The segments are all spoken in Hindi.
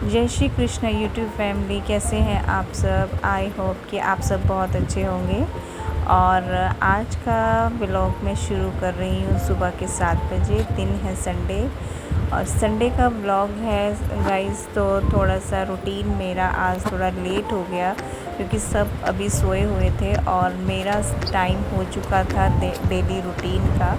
जय श्री कृष्ण यूट्यूब फैमिली, कैसे हैं आप सब। आई होप कि आप सब बहुत अच्छे होंगे। और आज का व्लॉग मैं शुरू कर रही हूँ सुबह के 7 बजे। दिन है संडे और संडे का व्लॉग है गाइस। तो थोड़ा सा रूटीन मेरा आज थोड़ा लेट हो गया क्योंकि सब अभी सोए हुए थे और मेरा टाइम हो चुका था डेली रूटीन का।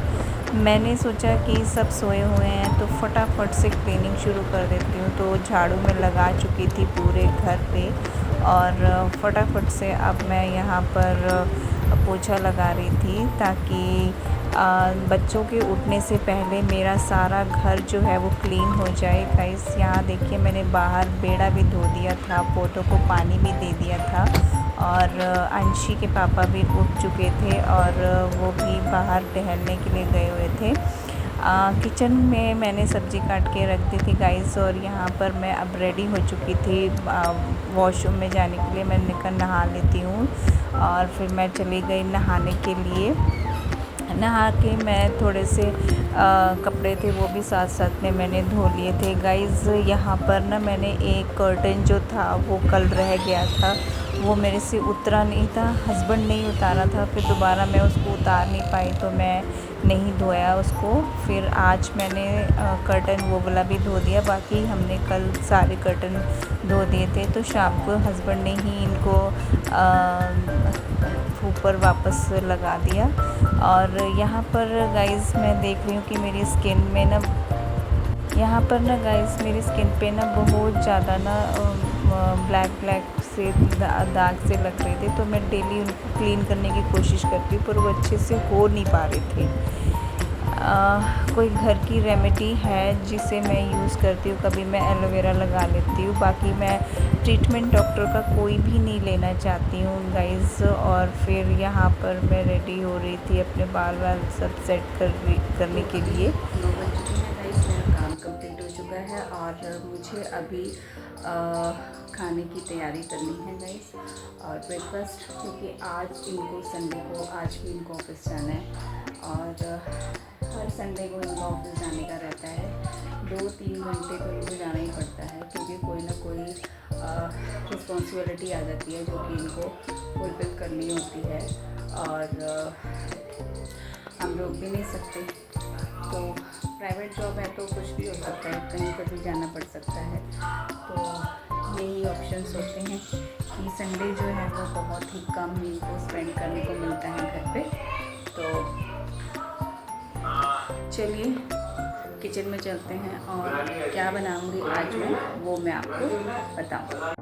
मैंने सोचा कि सब सोए हुए हैं तो फटाफट से क्लीनिंग शुरू कर देती हूँ। तो झाड़ू में लगा चुकी थी पूरे घर पे और फटाफट से अब मैं यहाँ पर पोछा लगा रही थी ताकि बच्चों के उठने से पहले मेरा सारा घर जो है वो क्लीन हो जाए। गाइस यहाँ देखिए, मैंने बाहर बेड़ा भी धो दिया था, पौधों को पानी भी दे दिया था और अंशी के पापा भी उठ चुके थे और वो भी बाहर टहलने के लिए गए हुए थे। किचन में मैंने सब्ज़ी काट के रख दी थी गाइस और यहाँ पर मैं अब रेडी हो चुकी थी वॉशरूम में जाने के लिए। मैंने कहा नहा लेती हूँ और फिर मैं चली गई नहाने के लिए। नहा के मैं थोड़े से कपड़े थे वो भी साथ साथ में मैंने धो लिए थे गाइज़। यहाँ पर ना मैंने एक कर्टन जो था वो कल रह गया था, वो मेरे से उतरा नहीं था, हस्बैंड नहीं उतारा था। फिर दोबारा मैं उसको उतार नहीं पाई तो मैं नहीं धोया उसको। फिर आज मैंने कर्टन वो वाला भी धो दिया। बाकी हमने कल सारे कर्टन धो दिए थे तो शाम को हस्बैंड ने ही इनको ऊपर वापस लगा दिया। और यहाँ पर गाइस मैं देख रही हूँ कि मेरी स्किन में ना यहाँ पर ना गाइस मेरी स्किन पे ना बहुत ज़्यादा ना ब्लैक से दाग से लग रहे थे। तो मैं डेली उनको क्लीन करने की कोशिश करती हूँ पर वो अच्छे से हो नहीं पा रहे थे। कोई घर की रेमेडी है जिसे मैं यूज़ करती हूँ, कभी मैं एलोवेरा लगा लेती हूँ। बाकी मैं ट्रीटमेंट डॉक्टर का कोई भी नहीं लेना चाहती हूँ गाइस। और फिर यहाँ पर मैं रेडी हो रही थी अपने बाल सब सेट करने के लिए। 9 बज चुके हैं गाइस, मेरा काम कंप्लीट हो चुका है और मुझे अभी खाने की तैयारी करनी है गाइस और ब्रेकफास्ट, क्योंकि आज इनको संडे को आज भी इनको ऑफिस जाना है और हर संडे को इनको ऑफिस जाने का रहता है। 2-3 घंटे तो इनको जाना ही पड़ता है क्योंकि कोई ना कोई रिस्पॉन्सिबिलिटी आ जाती है जो कि इनको फुलफिल करनी होती है और हम रोक भी नहीं सकते। तो प्राइवेट जॉब है तो कुछ भी हो सकता है, कहीं पर भी जाना पड़ सकता है। तो यही ऑप्शंस होते हैं कि संडे जो है वो बहुत ही कम इनको स्पेंड करने को मिलता है घर पे। तो चलिए किचन में चलते हैं और क्या बनाऊंगी आज वो मैं आपको बताऊंगी।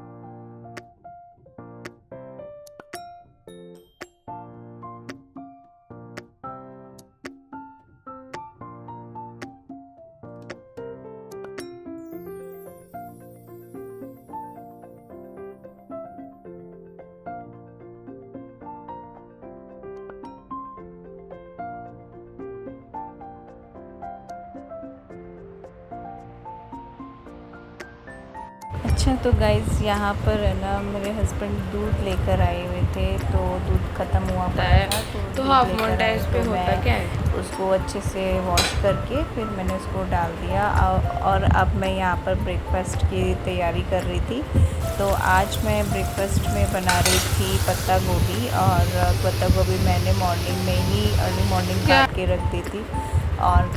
अच्छा तो गाइज़ यहाँ पर है ना मेरे हस्बैंड दूध लेकर आए हुए थे तो दूध ख़त्म हुआ पड़ा था तो हाफ मोंटाइज पे होता क्या है, उसको अच्छे से वॉश करके फिर मैंने उसको डाल दिया। और अब मैं यहाँ पर ब्रेकफास्ट की तैयारी कर रही थी। तो आज मैं ब्रेकफास्ट में बना रही थी पत्ता गोभी और पत्ता गोभी मैंने मॉर्निंग में ही अर्ली मॉर्निंग काट के रख दी थी और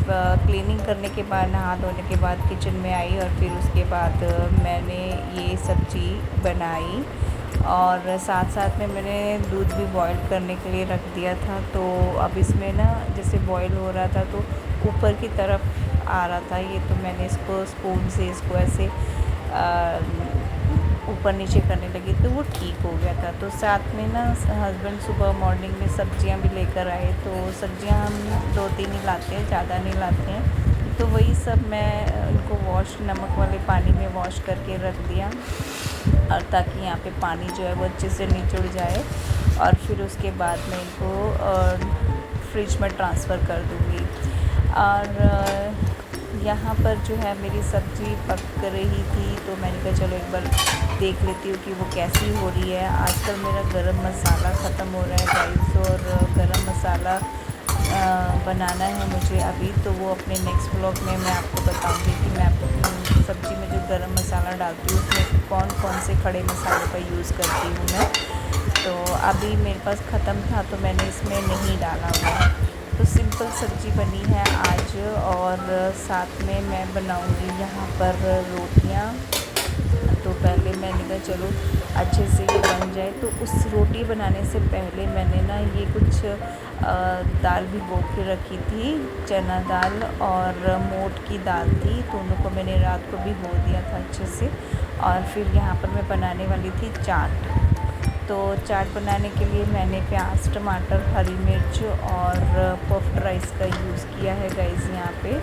क्लीनिंग करने के बाद नहा धोने के बाद किचन में आई और फिर उसके बाद मैंने ये सब्ज़ी बनाई और साथ साथ में मैंने दूध भी बॉईल करने के लिए रख दिया था। तो अब इसमें ना जैसे बॉईल हो रहा था तो ऊपर की तरफ आ रहा था ये, तो मैंने इसको स्पून से इसको ऐसे ऊपर नीचे करने लगी तो वो ठीक हो गया था। तो साथ में ना हस्बैंड सुबह मॉर्निंग में सब्जियां भी लेकर आए, तो सब्जियां हम 2-3 ही लाते हैं, ज़्यादा नहीं लाते हैं। तो वही सब मैं उनको वॉश नमक वाले पानी में वॉश करके रख दिया और ताकि यहाँ पे पानी जो है वो अच्छे से निचुड़ जाए और फिर उसके बाद मैं इनको फ्रिज में ट्रांसफ़र कर दूँगी। और यहाँ पर जो है मेरी सब्ज़ी पक रही थी तो मैंने कहा चलो एक बार देख लेती हूँ कि वो कैसी हो रही है। आजकल मेरा गरम मसाला ख़त्म हो रहा है गाइस और गरम मसाला बनाना है मुझे अभी, तो वो अपने नेक्स्ट व्लॉग में मैं आपको बताऊँगी कि मैं आपको सब्ज़ी में जो गरम मसाला डालती हूँ उसमें कौन कौन से खड़े मसालों का यूज़ करती हूँ मैं। तो अभी मेरे पास ख़त्म था तो मैंने इसमें नहीं डाला हुआ। तो सिंपल सब्ज़ी बनी है आज, और साथ में मैं बनाऊँगी यहाँ पर रोटियाँ। तो पहले मैंने कहा चलो अच्छे से ये बन जाए। तो उस रोटी बनाने से पहले मैंने ना ये कुछ दाल भिगो के रखी थी, चना दाल और मोट की दाल थी, दोनों को मैंने रात को भिगो दिया था अच्छे से। और फिर यहाँ पर मैं बनाने वाली थी चाट। तो चाट बनाने के लिए मैंने प्याज, टमाटर, हरी मिर्च और पफ्ड राइस का यूज़ किया है गाइस यहाँ पे।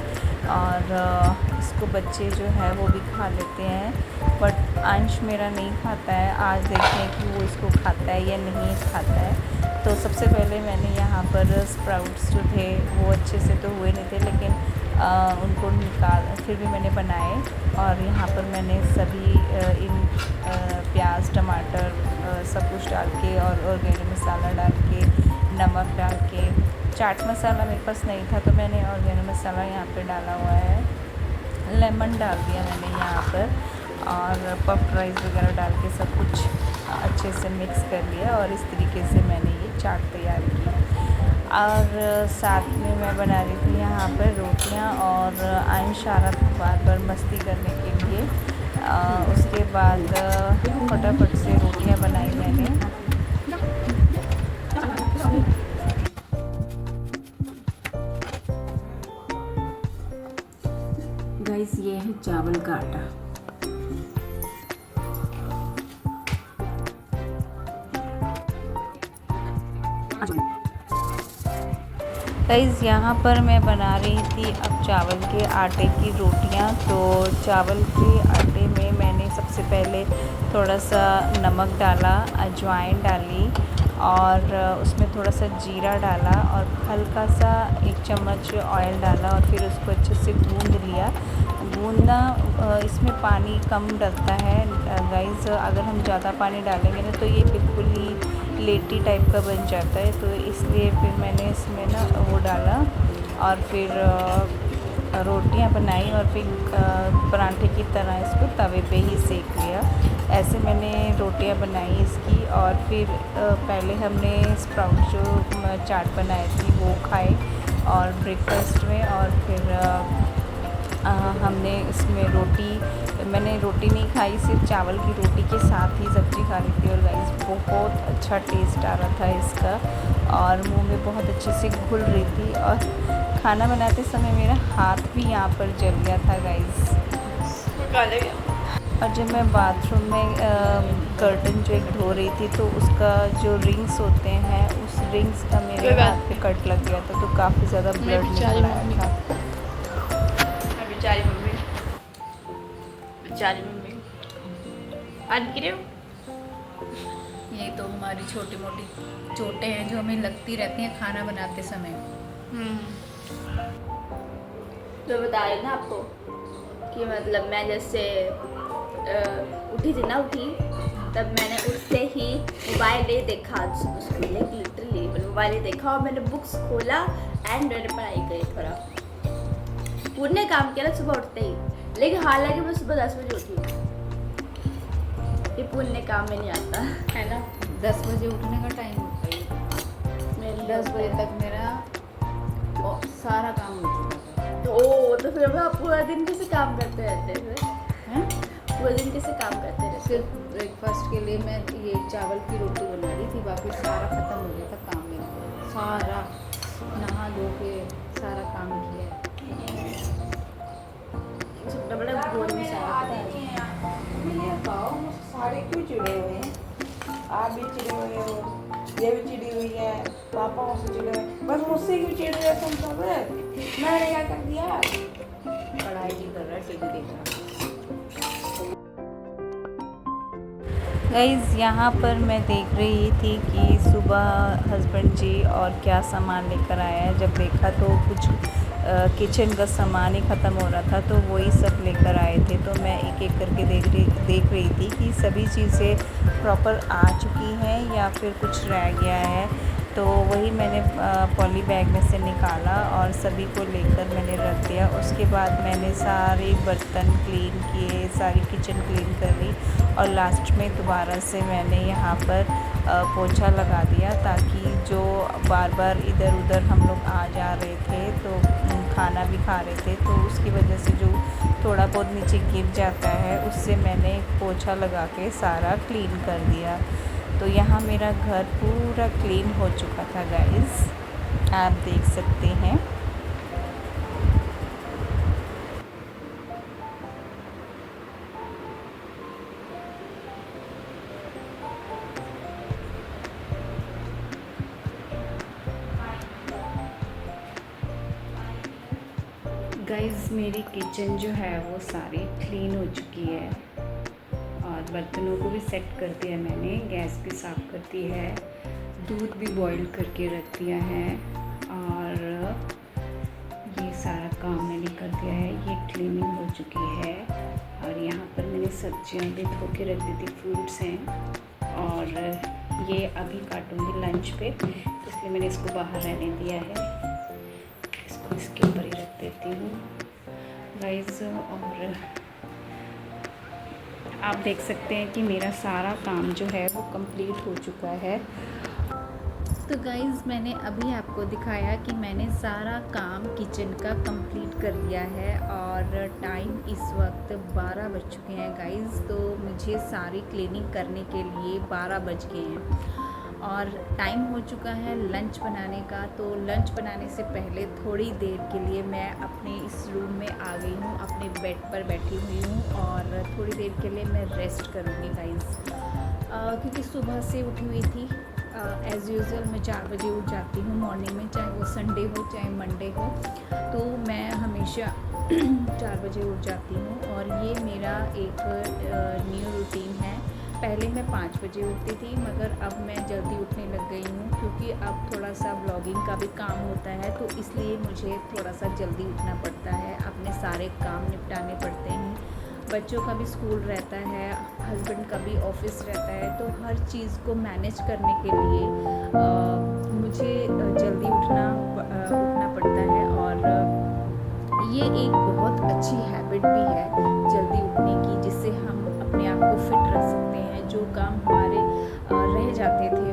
और इसको बच्चे जो है वो भी खा लेते हैं, बट अंश मेरा नहीं खाता है। आज देखते हैं कि वो इसको खाता है या नहीं खाता है। तो सबसे पहले मैंने यहाँ पर स्प्राउट्स जो थे वो अच्छे से तो हुए नहीं थे, लेकिन उनको निकाल फिर भी मैंने बनाए। और यहाँ पर मैंने सभी इन प्याज, टमाटर सब कुछ डाल के और ऑर्गेनिक मसाला डाल के, नमक डाल के, चाट मसाला मेरे पास नहीं था तो मैंने ऑर्गेनिक मसाला यहाँ पे डाला हुआ है, लेमन डाल दिया मैंने यहाँ पर, और पफ्ड राइस वगैरह डाल के सब कुछ अच्छे से मिक्स कर लिया। और इस तरीके से मैंने ये चाट तैयार की। और साथ में मैं बना रही थी यहाँ पर रोटियाँ, और अंश आ रहा था बार बार मस्ती करने के लिए। उसके बाद फटाफट से रोटियाँ बनाई मैंने। गाइस ये है चावल का आटा। गाइस यहाँ पर मैं बना रही थी अब चावल के आटे की रोटियाँ। तो चावल के आटे में मैंने सबसे पहले थोड़ा सा नमक डाला, अजवाइन डाली, और उसमें थोड़ा सा जीरा डाला, और हल्का सा 1 चम्मच ऑयल डाला, और फिर उसको अच्छे से गूँध लिया। गूँधना, इसमें पानी कम डलता है गाइस। अगर हम ज़्यादा पानी डालेंगे ना तो ये बिल्कुल ही लेटी टाइप का बन जाता है। तो इसलिए फिर मैंने इसमें ना वो डाला, और फिर रोटियां बनाई, और फिर पराठे की तरह इसको तवे पे ही सेक लिया। ऐसे मैंने रोटियां बनाई इसकी। और फिर पहले हमने स्प्राउट जो चाट बनाई थी वो खाए और ब्रेकफास्ट में। और फिर हमने इसमें मैंने रोटी नहीं खाई, सिर्फ चावल की रोटी के साथ ही सब्ज़ी खा ली थी। और गाइस बहुत अच्छा टेस्ट आ रहा था इसका, और मुंह में बहुत अच्छे से घुल रही थी। और खाना बनाते समय मेरा हाथ भी यहाँ पर जल गया था गाइस। और जब मैं बाथरूम में कर्टन जो एक धो रही थी तो उसका जो रिंग्स होते हैं उस रिंग्स का मेरे हाथ पे कट लग गया था, तो काफ़ी ज़्यादा ब्लड निकल आया था। बेचारी मम्मी आज गिरे हो। ये तो हमारी छोटी मोटी चोटें हैं जो हमें लगती रहती हैं खाना बनाते समय। तो बता रही ना आपको कि मतलब मैं जैसे उठी तब मैंने उठते ही मोबाइल ले देखा, लिटरली मोबाइल देखा, और मैंने बुक्स खोला एंड मैंने पढ़ाई करी। थोड़ा पूरे काम किया ना सुबह उठते ही, लेकिन हालांकि मैं सुबह 10 बजे उठी हूँ। ये पुण्य काम में नहीं आता है ना। 10 बजे उठने का टाइम होता है, 10 बजे तक मेरा सारा काम हो चुका है। तो फिर आप पूरा दिन कैसे काम करते रहते हैं? पूरे दिन कैसे काम करते रहते? सिर्फ ब्रेकफास्ट के लिए मैं ये चावल की रोटी बना रही थी, बाकी सारा ख़त्म हो गया था काम में। सारा नहा धो के सारा काम किया। बड़ा भोर में सारे क्यों चिड़े हुए हैं? आप भी चिड़े हुए हो, ये भी चिड़ी हुई है, पापा मुझसे चिड़े हुए, बस मुझसे क्यों चिड़ रहे हो तुम सब? मैंने क्या कर दिया? पढ़ाई भी कर रहा है, टीवी देख रहा है। गाइज़ यहाँ पर मैं देख रही थी कि सुबह हस्बैंड जी और क्या सामान लेकर आया है। जब देखा तो कुछ किचन का सामान ही ख़त्म हो रहा था, तो वही सब लेकर आए थे। तो मैं एक एक करके देख रही थी कि सभी चीज़ें प्रॉपर आ चुकी हैं या फिर कुछ रह गया है। तो वही मैंने पॉली बैग में से निकाला और सभी को लेकर मैंने रख दिया। उसके बाद मैंने सारे बर्तन क्लीन किए, सारी किचन क्लीन कर ली और लास्ट में दोबारा से मैंने यहाँ पर पोछा लगा दिया, ताकि जो बार बार इधर उधर हम लोग आ जा रहे थे तो खाना भी खा रहे थे, तो उसकी वजह से जो थोड़ा बहुत नीचे गिर जाता है उससे मैंने पोछा लगा के सारा क्लीन कर दिया। तो यहाँ मेरा घर पूरा क्लीन हो चुका था गाइस, आप देख सकते हैं। गाइस मेरी किचन जो है वो सारी क्लीन हो चुकी है और बर्तनों को भी सेट कर दिया मैंने, गैस भी साफ़ कर दी है, दूध भी बॉईल करके रख दिया है और ये सारा काम मैंने कर दिया है। ये क्लीनिंग हो चुकी है और यहाँ पर मैंने सब्जियाँ भी धो के रख दी थी, फ्रूट्स हैं और ये अभी काटूँगी लंच पे, इसलिए मैंने इसको बाहर रहने दिया है। इसको इसके ऊपर ही रख देती हूँ गाइस। और आप देख सकते हैं कि मेरा सारा काम जो है वो कंप्लीट हो चुका है। तो गाइज़ मैंने अभी आपको दिखाया कि मैंने सारा काम किचन का कंप्लीट कर लिया है और टाइम इस वक्त 12 बज चुके हैं गाइज़। तो मुझे सारी क्लीनिंग करने के लिए 12 बज गए हैं और टाइम हो चुका है लंच बनाने का। तो लंच बनाने से पहले थोड़ी देर के लिए मैं अपने इस रूम में आ गई हूँ, अपने बेड पर बैठी हुई हूँ और थोड़ी देर के लिए मैं रेस्ट करूँगी गाइज़, क्योंकि सुबह से उठी हुई थी। एज़ यूज़ुअल मैं 4 बजे उठ जाती हूँ मॉर्निंग में, चाहे वो संडे हो चाहे मंडे हो, तो मैं हमेशा 4 बजे उठ जाती हूँ और ये मेरा एक न्यू रूटीन है। पहले मैं 5 बजे उठती थी मगर अब मैं जल्दी उठने लग गई हूँ, क्योंकि अब थोड़ा सा ब्लॉगिंग का भी काम होता है, तो इसलिए मुझे थोड़ा सा जल्दी उठना पड़ता है, अपने सारे काम निपटाने पड़ते हैं। बच्चों का भी स्कूल रहता है, हस्बैंड का भी ऑफिस रहता है, तो हर चीज़ को मैनेज करने के लिए मुझे जल्दी उठना पड़ता है और ये एक बहुत अच्छी हैबिट भी है जल्दी उठने की, जिससे हम अपने आप को फिट रख सकते हैं। जो काम हमारे रह जाते थे